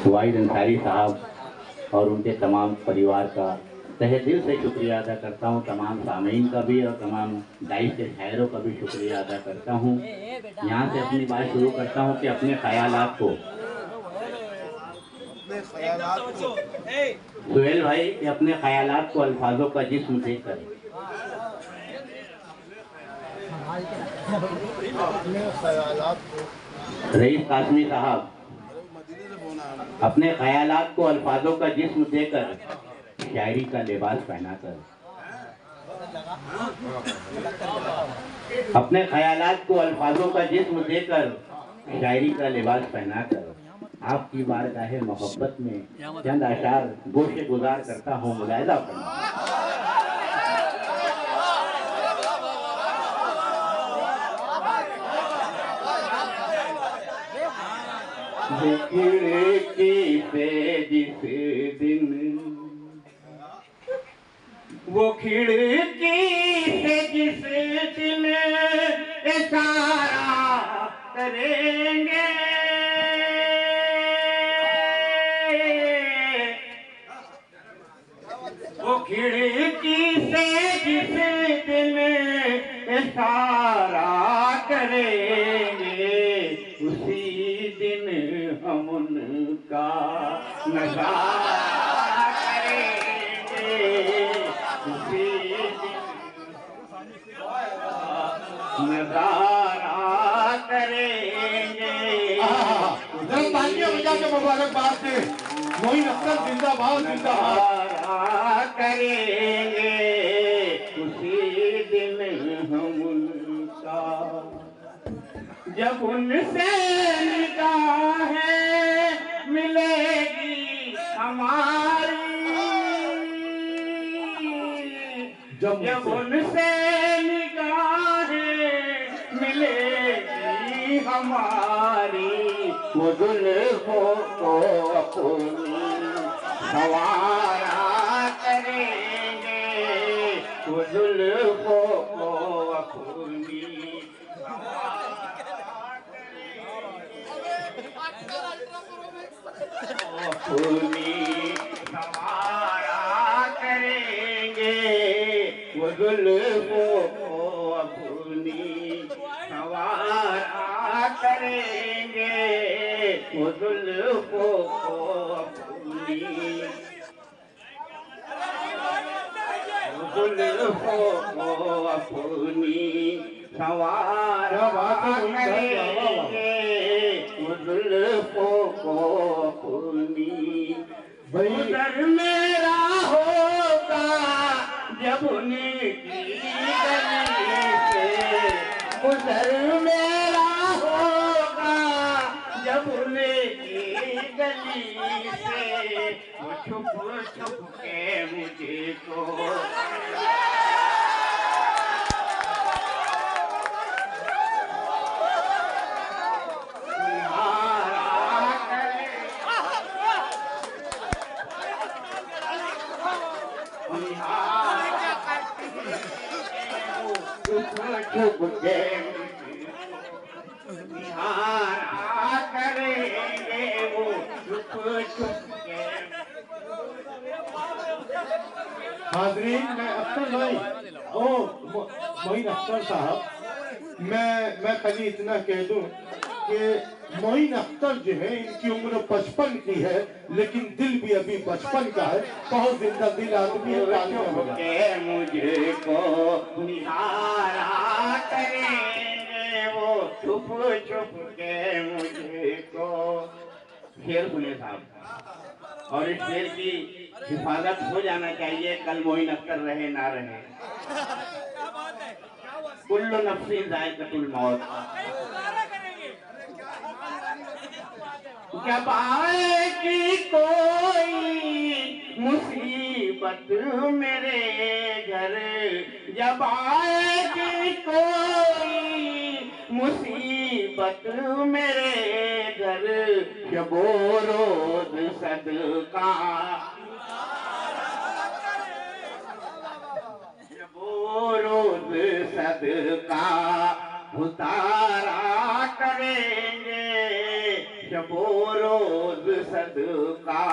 वाहिद अंसारी साहब और उनके तमाम परिवार का तहे दिल से शुक्रिया अदा करता हूँ। तमाम सामीन का भी और तमाम दाई के शायरों का भी शुक्रिया अदा करता हूँ। यहाँ से अपनी बात शुरू करता हूँ कि अपने ख्यालात को सुहेल भाई कि अपने ख्यालात को अल्फाजों का जिस्म देकर रईस कासमी साहब अपने ख्यालात को अल्फाजों का जिस्म देकर शायरी का लिबास पहनाकर अपने ख्यालात को अल्फाजों का जिस्म देकर शायरी का लिबास पहनाकर आपकी बारगाहे मोहब्बत में चंद अशार गोशे गुजार करता हूँ। मुलाहिजा फरमाइए। खिड़की पे जिस दिन वो खिड़की से जिस दिन इशारा करेंगे वो खिड़की से जिस दिन इशारा करेंगे उसी दिन हम उनका नज़ारा करेंगे उसी दिन नज़ारा करेंगे। बजा के मुबारकबाद से मोइन अख्तर जिंदाबाद जिंदाबाद करेंगे उसी दिन हम उनका जब उनसे निगाहें मिलेगी हमारी जब उनसे निगाहें मिलेगी हमारी वो जुल्फों को अपनी सवारा करेंगे वो जुल्फों को अपनी सवारा करेंगे वो जुल्फों को अपनी सवारा करेंगे वो जुल्फों को अपनी जुल्फों को अपनी सवारा करेंगे वो जुल्फों को अपनी गुजर मेरा होगा जब उनकी गली से गुजर मेरा होगा जब उनकी गली से वो छुप छुप के मुझे को छुप के निहारा करेंगे वो छुप छुप के। हाजरीन मैं अख्तर भाई ओ मोइन अख्तर साहब मैं खाली इतना कह दूं कि मोइन अख्तर जो है इनकी उम्र 55 की है लेकिन दिल भी अभी बचपन का है। बहुत जिंदा दिल आदमी है मुझे को निहारा करेंगे वो छुप छुप के मुझे को। शेर सुने साहब और इस शेर की हिफाजत हो जाना चाहिए कल मोइन अख्तर रहे ना रहे। कुल्लु नफ्सिन ज़ाइक़तुल मौत जब आएगी कोई मुसीबत मेरे घर जब आएगी कोई मुसीबत मेरे घर शबो रोज सदका शबो रोज सदका उतारा करेंगे वो रोज सदका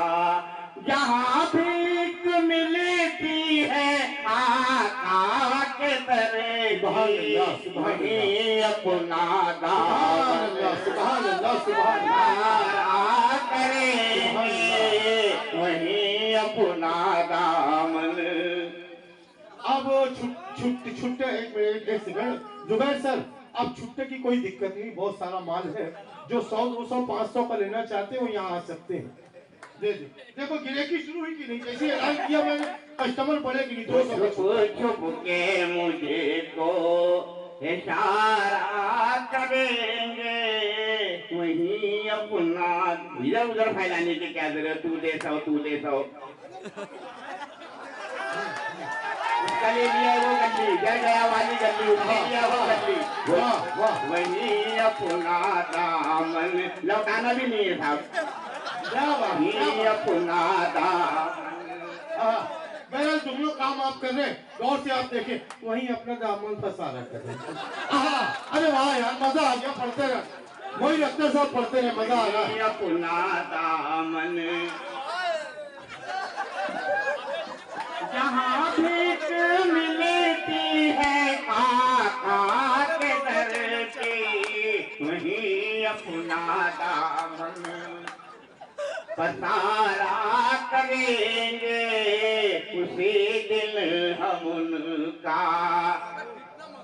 जहाँ भीख मिलती है आका के दर की वहीं अपना दामन करेंगे वहीं अपना दामन। अब छुट्टे एक सेकंड जुबैर सर, अब छुट्टे की कोई दिक्कत नहीं, बहुत सारा माल है। जो 100, 200, 500 का लेना चाहते हो यहाँ आ सकते हैं। दे दे। देखो गिरेकी शुरू हुई कि नहीं, जैसे ऐलान किया मैंने कस्टमर बढ़े कि नहीं। 200 छुप के मुझे को इशारा करेंगे वहीं अपना इधर उधर फैलाने की क्या जरूरत, तू दे सो तू दे सो। उसका ले लिया वो गड्डी, जय गया वाली गड्डी, उसने लिया वो गड्डी। वाह वाह, वहीं अपना दामन लौटाना भी नहीं है साहब, वहीं अपना दामन। बहरहाल तुम लोग काम आप कर रहे हैं, गौर से आप देखें, वहीं अपना दामन फंसाना कर रहे हैं। अरे वाह यार, मजा आ गया, पढ़ते रहे, वही अख्तर साहब पढ़ते रहे, मजा आ गया। अपना दामन जहाँ भीख मिलती है आका के दर की वहीं अपना दामन पसारा करेंगे उसी दिन हम उनका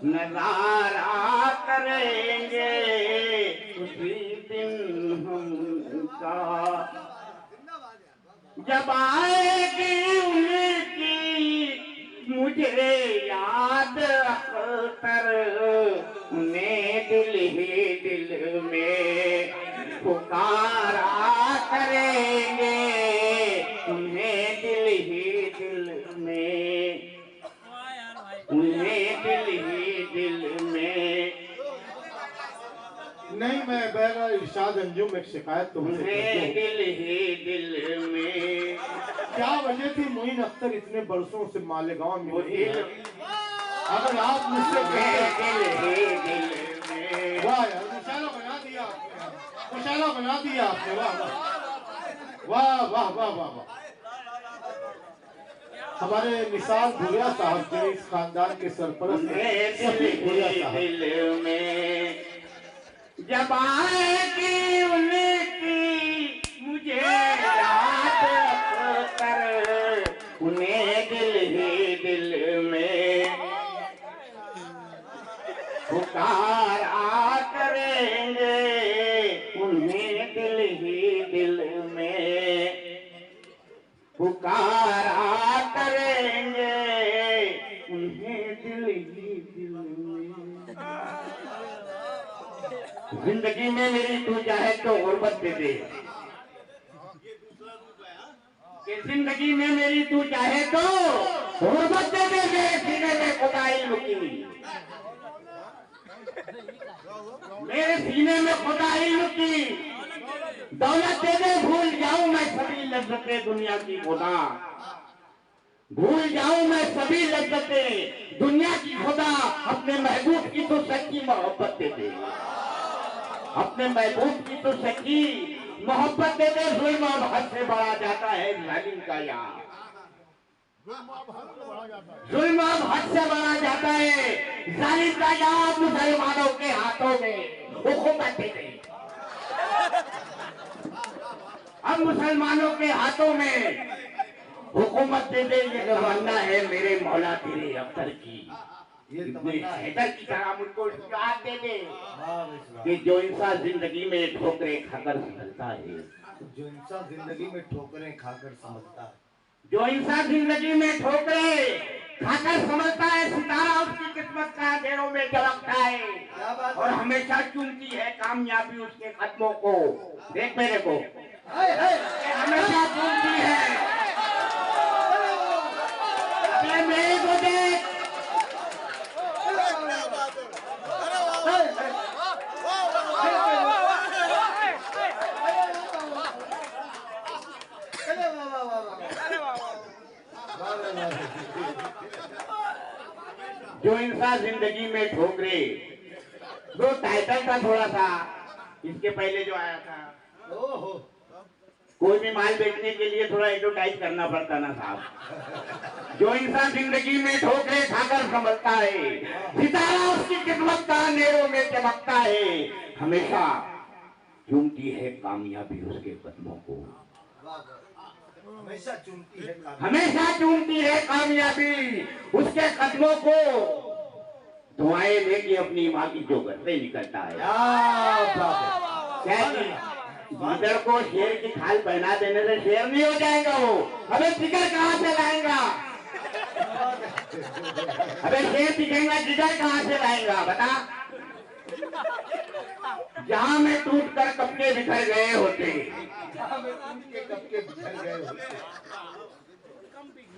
नजारा करेंगे उसी दिन हम उनका। जब आएगी उनकी मुझे याद अख्तर उन्हें दिल ही दिल में पुकारा करेंगे उन्हें दिल ही दिल में उन्हें दिल ही दिल में। नहीं, मैं बहरहाल इरशाद अंजुम एक शिकायत तुमसे उन्हें दिल ही दिल में। क्या वजह थी मोइन अख्तर इतने बरसों से मालेगांव में? अगर आप मुझसे दिल में वाह यार, मुशाला बना दिया आपने, मुशाला बना दिया आपने, वाह वाह वाह वाह वाह वाह। हमारे निसार भुरिया साहब जो इस खानदान के सरपरस्त भुरिया साहब में जब आएगी उनकी मुझे याद कर उन्हें दिल ही दिल में पुकारा करेंगे उन्हें दिल ही दिल में पुकारा करेंगे उन्हें दिल ही दिल में। जिंदगी में मेरी तू चाहे तो गुर्बत दे दे कि जिंदगी में मेरी तू चाहे तो गुर्बत दे दे मेरे सीने में खुदाई लुकी मेरे सीने में खुदाई लुकी दौलत दे दे भूल जाऊं मैं सभी लज्जतें दुनिया की खुदा भूल जाऊं मैं सभी लज्जतें दुनिया की खुदा अपने महबूब की तो सच्ची मोहब्बत दे दे अपने महबूब की तो सच्ची मोहब्बत दे दे। जुल्म अब हद से बढ़ा जाता है जालिम का यहाँ जुल्म अब हद से बढ़ा जाता है जालिम का यहाँ मुसलमानों के हाथों में हुकूमत दे गई अब मुसलमानों के हाथों में हुकूमत दे दे। ये तमन्ना है मेरे मौला तेरे अख्तर की हैदर की तरह मुझको याद दे दे कि जो इंसान जिंदगी में ठोकरें खाकर समझता है जो इंसान जिंदगी में ठोकरें खाकर समझता है जो इंसान जिंदगी में ठोकरें खाकर समझता है सितारा उसकी किस्मत का अंधेरों में झलकता है और हमेशा चुनती है कामयाबी उसके कदमों को। देख मेरे को हमेशा चुनती है मेरे को देख जो इंसान जिंदगी में ठोकरे वो टाइटल था थोड़ा सा इसके पहले जो आया था कोई भी माल बेचने के लिए थोड़ा एडवर्टाइज करना पड़ता ना साहब। जो इंसान जिंदगी में ठोकरे खाकर संभलता है, सितारा उसकी किस्मत का अंधेरों में चमकता है। हमेशा चूमती है कामयाबी उसके कदमों को, हमेशा चूमती है हमेशा चूमती है कामयाबी उसके कदमों को। दुआएं लेके अपनी माँ की जो घर से निकलता है। गीदड़ को शेर की खाल पहना देने से शेर नहीं हो जाएगा वो। अबे जिगर कहाँ से लाएगा? अबे शेर दिखेगा, जिगर कहाँ से लाएगा बता? जहां में टूट कर कपड़े बिखर गए होते,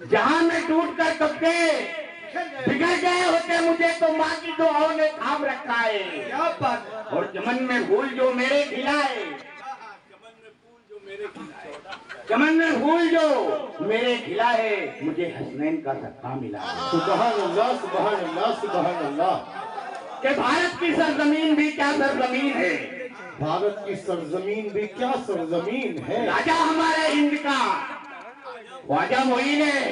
जहां में टूट कर कपड़े बिगड़ गए होते मुझे तो माँ की दुआओं ने थाम रखा है। और चमन में फूल जो मेरे खिलाए, चमन में फूल जो मेरे खिला है, मुझे हसनैन का सदका मिला है। सुभान अल्लाह, सुभान अल्लाह, सुभान अल्लाह। कि भारत की सरजमीन भी क्या सरजमीन है, भारत की सरजमीन भी क्या सरजमीन है। राजा हमारे हिंद का ख्वाजा मोइन है,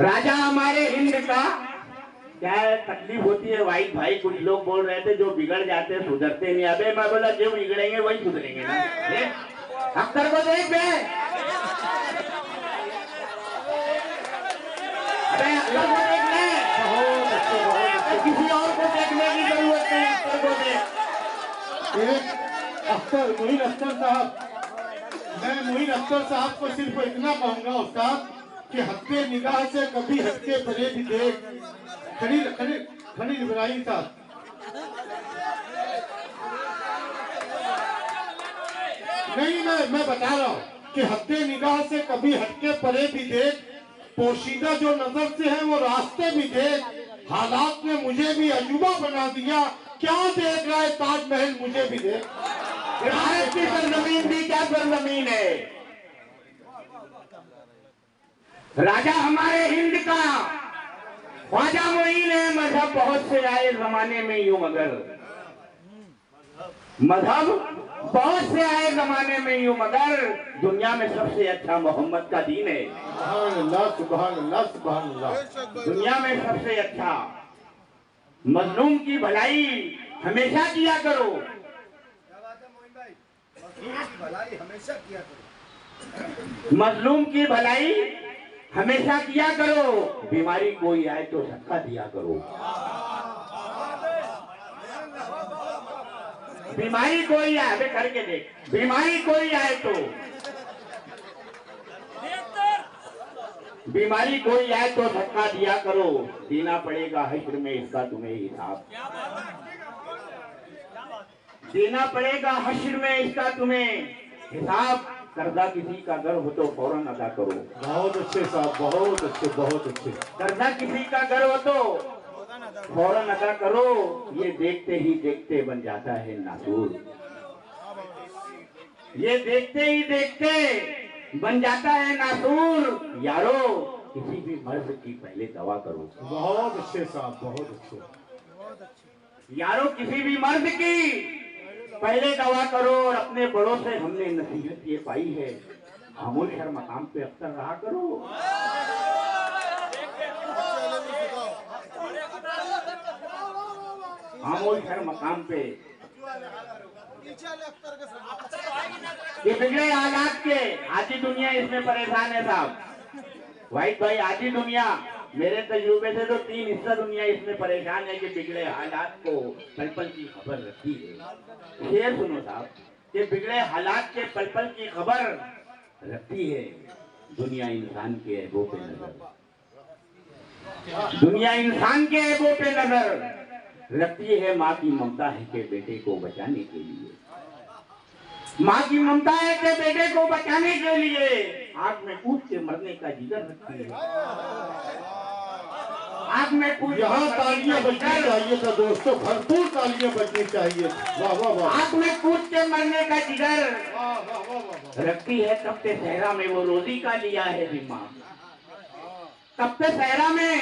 राजा हमारे हिंद का। क्या तकलीफ होती है वाइट भाई? कुछ लोग बोल रहे थे जो बिगड़ जाते सुधरते नहीं। अबे मैं बोला जो बिगड़ेंगे वही सुधरेंगे ना। अख्तर को देख बे, अरे अख्तर को देख ले, किसी और को देखने की जरूरत नहीं। अख्तर को देख। अख्तर, मोइन अख्तर साहब, मैं मोइन अख्तर साहब को सिर्फ इतना कहूंगा उस्ताद कि हत्ते निगाह से कभी हटके परे भी देख। खलील इब्राहिम साहब, नहीं मैं बता रहा हूँ कि हत्ते निगाह से कभी हटके परे भी देख, पोशीदा जो नजर से है वो रास्ते भी देख। हालात ने मुझे भी अजूबा बना दिया, क्या देख रहा है ताजमहल मुझे भी देख। भारत की सरजमीन भी क्या सरजमीन है, राजा हमारे हिंद का ख्वाजा मोइन है। मजहब बहुत से आए जमाने में यूं, मगर मजहब बहुत से आए जमाने में यूं, मगर दुनिया में सबसे अच्छा मोहम्मद का दीन है। सुभान अल्लाह, सुभान अल्लाह, सुभान अल्लाह। दुनिया में सबसे अच्छा। मजलूम की भलाई हमेशा किया करो, हमेशा किया करो, मजलूम की भलाई हमेशा किया करो। बीमारी कोई आए तो सदका दिया करो, बीमारी कोई आए, अबे करके देख, बीमारी कोई आए तो, बीमारी कोई आए तो सदका दिया करो। देना पड़ेगा हश्र में इसका तुम्हें हिसाब, देना पड़ेगा हश्र में इसका तुम्हें हिसाब। कर्जा किसी का घर हो तो फौरन अदा करो। बहुत अच्छे साहब, बहुत अच्छे, बहुत अच्छे। कर्जा किसी का घर हो तो फौरन अदा करो। ये देखते ही देखते बन जाता है नासूर, ये देखते ही देखते बन जाता है नासूर। यारो किसी भी मर्ज की पहले दवा करो। बहुत अच्छे साहब, बहुत अच्छे। यारो किसी भी मर्ज की पहले दवा करो। और अपने बड़ों से हमने नसीहत ये पाई है, खामोश हर मकाम पे अख्तर रहा करो। खामोश हर मकाम पे। ये बिगड़े हालात के आधी दुनिया इसमें परेशान है साहब। वाइट भाई, आधी दुनिया, मेरे तजुर्बे से तो 3 हिस्सा दुनिया इसमें परेशान है कि बिगड़े हालात को पल पल की खबर रखती है। शेर सुनो साहब, कि बिगड़े हालात के पल पल की खबर रखती है। दुनिया इंसान के ऐबों पे नजर, दुनिया इंसान के ऐबों पे नजर रखती है। माँ की ममता है कि बेटे को बचाने के लिए, माँ की ममता है कि बेटे को बचाने के लिए आग में कूद के मरने का जिगर रखती है। आग में कूद, यहाँ तालियां बजनी चाहिए था दोस्तों, भरपूर तालियां बजनी चाहिए। वाह वाह वाह। आग में कूद के मरने का जिगर रखती है। कब से सहरा में वो रोजी का लिया है जिम्मा, कब से सहरा में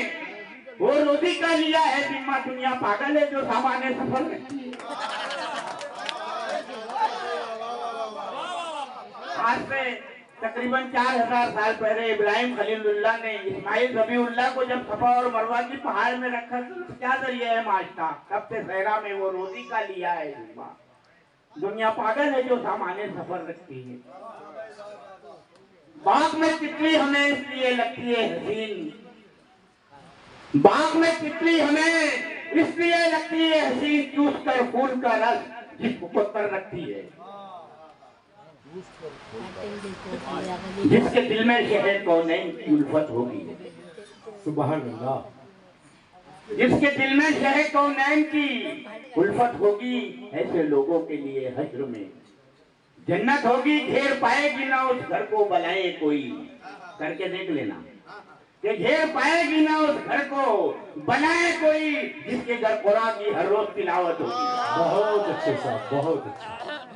वो रोजी का लिया है जिम्मा। दुनिया पागल है जो सामान्य सफर रखती है। आज से तकरीबन 4000 साल पहले इब्राहिम खलीलुल्लाह ने इस्माइल रबीउल्लाह को जब सफा और मरवा की पहाड़ में रखा तो क्या जरिया है माश का, तब से सहरा में वो रोटी का लिया है। दुनिया पागल है जो सामान्य सफर रखती है। बाग में तितली हमें इसलिए लगती है हसीन, बाग में तितली हमें इसलिए लगती है हसीन, चूस कर फूल का रस जिसको तर रखती है। जिसके दिल में शहर कौनैन की उल्फत होगी, सुभान अल्लाह, जिसके दिल में शहर कौनैन की उल्फत होगी, ऐसे लोगों के लिए हश्र में जन्नत होगी। घेर पाएगी ना उस घर को बलाए कोई, करके देख लेना कि घेर पाएगी ना उस घर को बनाए कोई, जिसके घर कुरान की हर रोज तिलावत होगी। बहुत अच्छे साहब, बहुत अच्छे,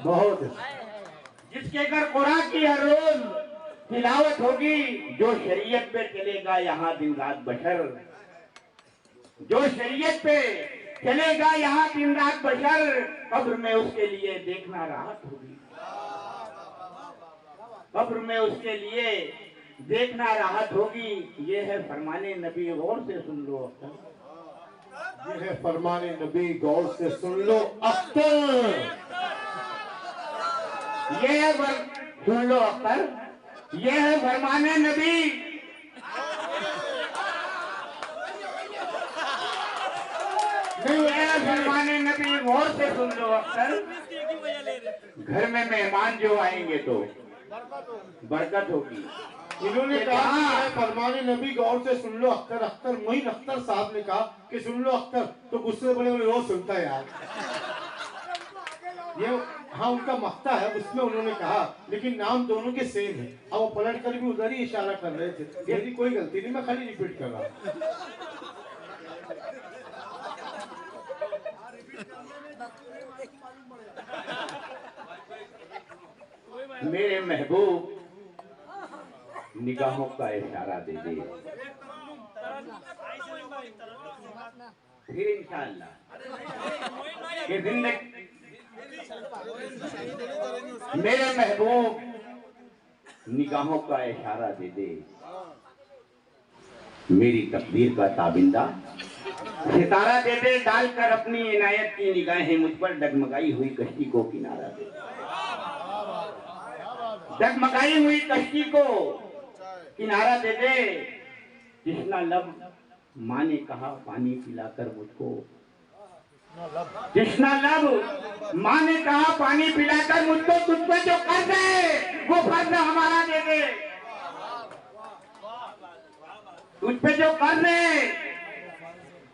बहुत अच्छे। जिसके घर कुरान की हर रोज तिलावत होगी, जो शरीयत पे चलेगा यहाँ दिन रात बशर, जो शरीयत पे चलेगा यहाँ दिन रात बशर, कब्र में उसके लिए देखना राहत होगी, कब्र में उसके लिए देखना राहत होगी। ये है फरमाने नबी, गौर से सुन लो अख्तर, ये है फरमाने नबी, गौर से सुन लो अख्तर। ये है सुन लो अख्तर, ये है फरमाने नबी, ये है फरमाने नबी, गौर से सुन लो अख्तर। घर में मेहमान जो आएंगे तो बरकत होगी। इन्होंने कहा है फरमाने नबी, गौर से सुन लो अख्तर। अख्तर मोइन अख्तर साहब ने कहा कि सुन लो अख्तर, तो गुस्से बड़े बड़े रोज सुनता है यार। ये हाँ उनका मख्ता है, उसमें उन्होंने कहा, लेकिन नाम दोनों के सेम है। अब वो पलट कर भी उधर ही इशारा कर रहे थे, यदि कोई गलती नहीं, मैं खाली रिपीट कर रहा हूँ। मेरे महबूब निगाहों का इशारा दे दे, फिर इंशाअल्लाह ये जिंदगी। मेरे महबूब निगाहों का इशारा दे दे, मेरी तकदीर का ताबिंदा सितारा दे दे, डालकर अपनी इनायत की निगाहें मुझ पर डगमगाई हुई कश्ती को किनारा दे, डगमगाई हुई कश्ती को किनारा दे दे। जिसना लब माँ ने कहा पानी पिलाकर मुझको, जिसना लब माँ ने कहा पानी पिलाकर मुझको, तुझ पे जो कर्ज है वो फर्ज हमारा दे दे, तुझ पे जो कर्ज है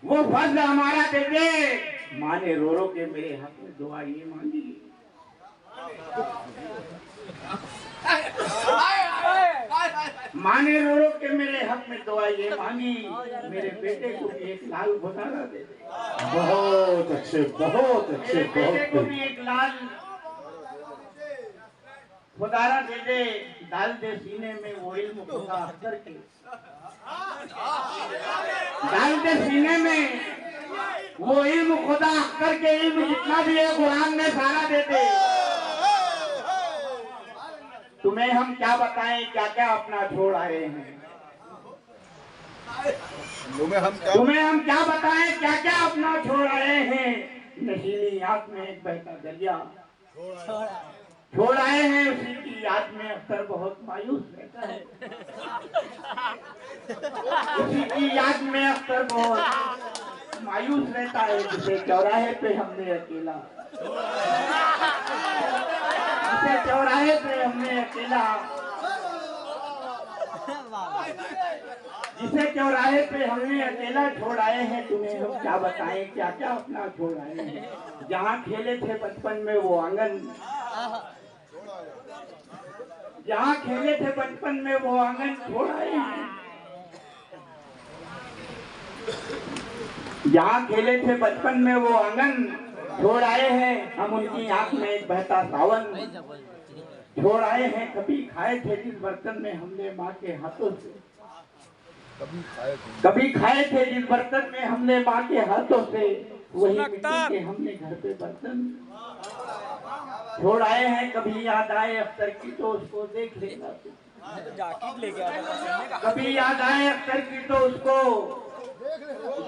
वो फर्ज हमारा दे दे। माँ ने रो रो के मेरे हक में दुआ ये मांगी, माँ ने रो रो के मेरे हक में दुआ ये मांगी, मेरे बेटे को भी एक लाल गुजारा दे दे। बहुत अच्छे, बहुत अच्छे, मेरे बेटे को बहुत भी एक लाल गुजारा दे दे, डाल दे सीने में वो इल्म खुदा अख्तर के, डाल दे सीने में वो इल्म खुदा अख्तर के, इल्म जितना भी है कुरान में सारा दे दे। तुम्हें हम क्या बताएं क्या क्या अपना छोड़ आए हैं, तुम्हें हम क्या बताएं क्या क्या अपना छोड़ आए हैं। नशीली आंख में एक बहता दरिया छोड़ आए हैं, उसी की याद में अख्तर बहुत मायूस रहता है, उसी की याद में अख्तर बहुत मायूस रहता है। जिसे चौराहे पे हमने अकेला, जिसे चौराहे पे हमने अकेला, जिसे चौराहे पे हमने अकेला छोड़ आए हैं। तुम्हें हम क्या बताएं क्या क्या अपना छोड़ आए हैं। जहाँ खेले थे बचपन में वो आंगन, जहाँ खेले थे बचपन में वो आंगन छोड़ आए हैं, जहाँ खेले थे बचपन में वो आंगन छोड़ आए हैं। हम उनकी आंख में एक बहता सावन छोड़ आए हैं। कभी खाए थे जिस बर्तन में हमने माँ के हाथों से, कभी खाए थे जिस बर्तन में हमने माँ के हाथों से, वही मिट्टी के हमने घर पे बर्तन छोड़ आए हैं, कभी याद आए अख्तर की तो उसको देख लेना तुम। कभी याद आए अख्तर की तो उसको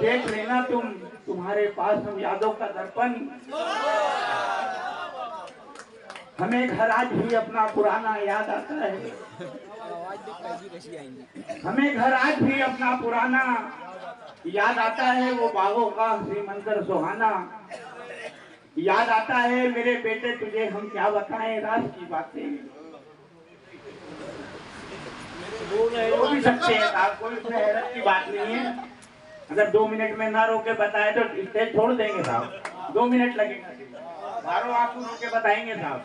देख लेना तुम। तुम्हारे पास हम यादों का दर्पण। हमें घर आज भी अपना पुराना याद आता है। हमें घर आज भी अपना पुराना याद आता है। वो बागों का हंसी मंजर सुहाना याद आता है। मेरे बेटे तुझे हम क्या बताएं राज की बातें। वो भी सकते हैं साहब, कोई उसमें हैरत की बात नहीं है। अगर 2 मिनट में ना रोके बताए तो स्टेज छोड़ देंगे साहब। 2 मिनट लगेगा, बारों आंसू रोके बताएंगे साहब।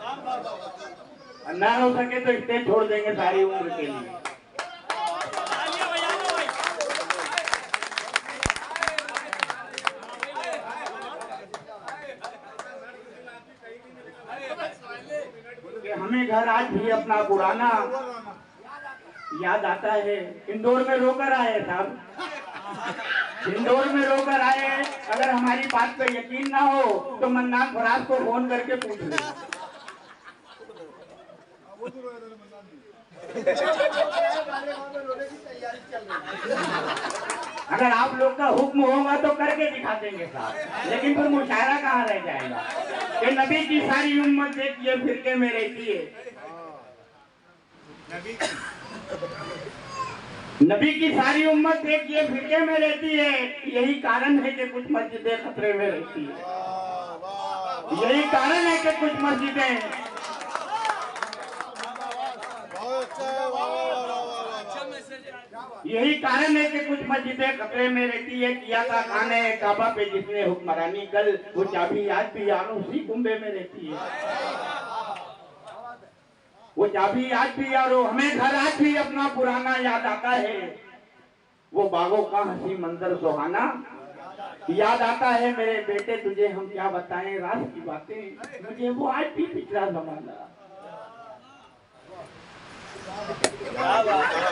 ना रो सके तो स्टेज छोड़ देंगे सारी उम्र के लिए। हमें घर आज भी अपना पुराना याद आता है। इंदौर में रोकर आए साहब, इंदौर में रोकर आए। अगर हमारी बात पे यकीन ना हो तो मन्नान फराज को फोन करके पूछ ले। अगर आप लोग का हुक्म होगा तो करके दिखा देंगे साहब, लेकिन फिर मुशायरा कहाँ रह जाएगा कि नबी की सारी उम्मत देखिए फिरके में रहती है। नबी की सारी उम्मत देखिए फिरके में रहती है। यही कारण है कि कुछ मस्जिदें खतरे में रहती है। यही कारण है कि कुछ मस्जिदें यही कारण है कि कुछ मस्जिदें खतरे में रहती है। किया था खाने काबा पे जिसने हुक्मरानी कल, वो चाबी आज भी यारों उसी कुंबे में रहती है। वो चाबी आज भी यारो। हमें घर आज भी अपना पुराना याद आता है। वो बागों का हंसी मंजर सुहाना याद आता है। मेरे बेटे तुझे हम क्या बताएं राज की बातें। मुझे वो आज भी पिछला जमाना।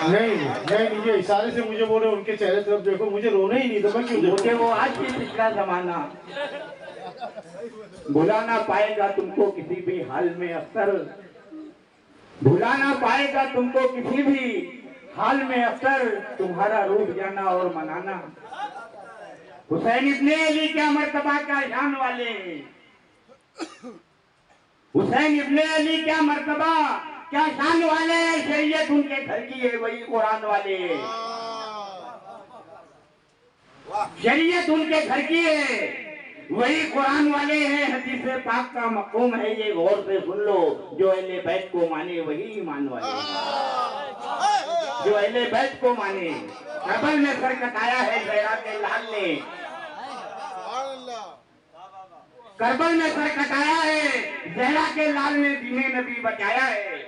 नहीं, ये इशारे से मुझे बोले उनके चेहरे तरफ देखो, मुझे रोना ही नहीं था। मैं क्यों मुझे वो आज भी पिछला जमाना भुला ना पाएगा तुमको किसी भी हाल में अख्तर। भुला ना पाएगा तुमको किसी भी हाल में अख्तर। तुम्हारा रूठ जाना और मनाना। हुसैन इब्ने अली क्या मर्तबा क्या शान वाले। हुसैन इब्ने अली क्या मर्तबा क्या शान वाले। शरीयत उनके घर की है वही कुरान वाले। शरीयत उनके घर की है वही कुरान वाले हैं। हदीस पाक का मक़ूम है ये गौर से सुन लो। जो अहले बैत को माने वही ईमान वाले। जो अहले बैत को माने। करबल में सर कटाया है ज़हरा के लाल ने। करबल में सर कटाया है ज़हरा के लाल ने। दीने नबी बचाया है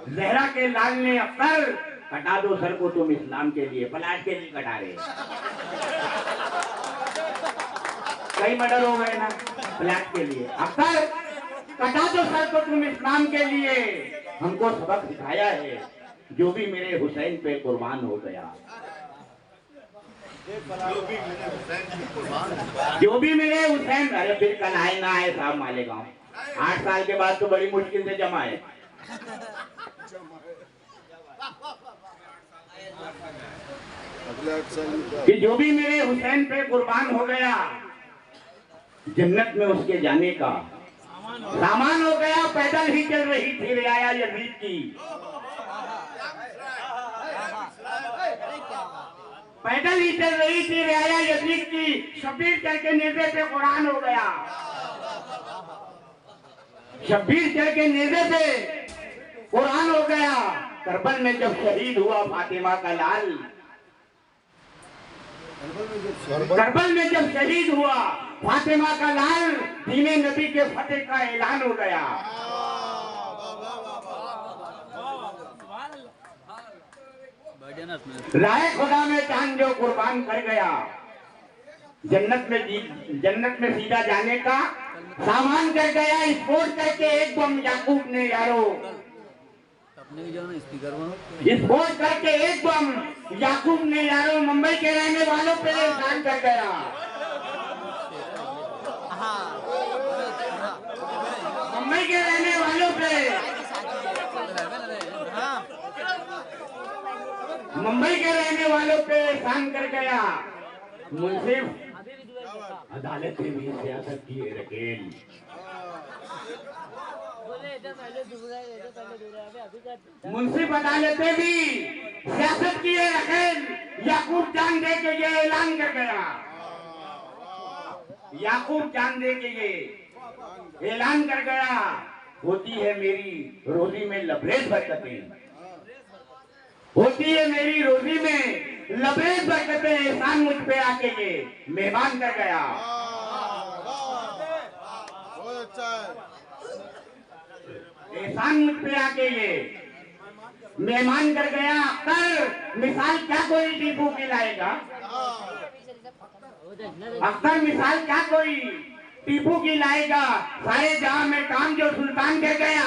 ज़हरा के लाल ने। अख्तर कटा दो सर को तुम इस्लाम के लिए, पलाट के लिए कटा रहे। कई मर्डर हो गए ना पलाट के लिए। अख्तर कटा दो सर को तुम इस्लाम के लिए। हमको सबक सिखाया है जो भी मेरे हुसैन पे कुर्बान हो गया। जो भी मेरे हुसैन। अरे फिर कल आए ना आए साहब मालेगांव। 8 साल के बाद तो बड़ी मुश्किल से जमा है। कि जो भी मेरे हुसैन पे कुर्बान हो गया जन्नत में उसके जाने का सामान हो गया। पैदल ही चल रही थी रियाया यजीद की। पैदल ही चल रही थी रियाया यजीद की। शब्बीर चढ़ के नेज़े पे कुरान हो गया। शब्बीर चढ़ के नेज़े पे कुरान हो गया। करबल में जब शहीद हुआ फातिमा का लाल। करबल में जब शहीद हुआ फातिमा का लाल। दीने नबी के फतेह का ऐलान हो गया। राहे खुदा में जान जो कुर्बान कर गया। जन्नत में सीधा जाने का सामान कर गया। स्फोट करके एक बम याकूब ने यारो। स्फोट करके एक बम याकूब ने यारो मुंबई के रहने वालों पे एहसान कर गया। मुंबई के मुंबई के रहने वालों पे एहसान कर गया। मुंसिफ अदालतें भी सियासत की रकेल। मुंसिफ अदालतें भी सियासत की रकेल। याकूब जान दे के ये ऐलान कर गया। याकूब जान दे के ये ऐलान कर गया। होती है मेरी रोजी में लबरेज बरकतें, होती है मेरी रोजी में लबरेज बरकतें। एहसान मुझ पे आके ये मेहमान कर गया। एहसान मुझ पे आके ये मेहमान कर गया। अख्तर मिसाल क्या कोई टीपू की लाएगा? अख्तर मिसाल क्या कोई टीपू की लाएगा? सारे जहां में काम जो सुल्तान कर गया।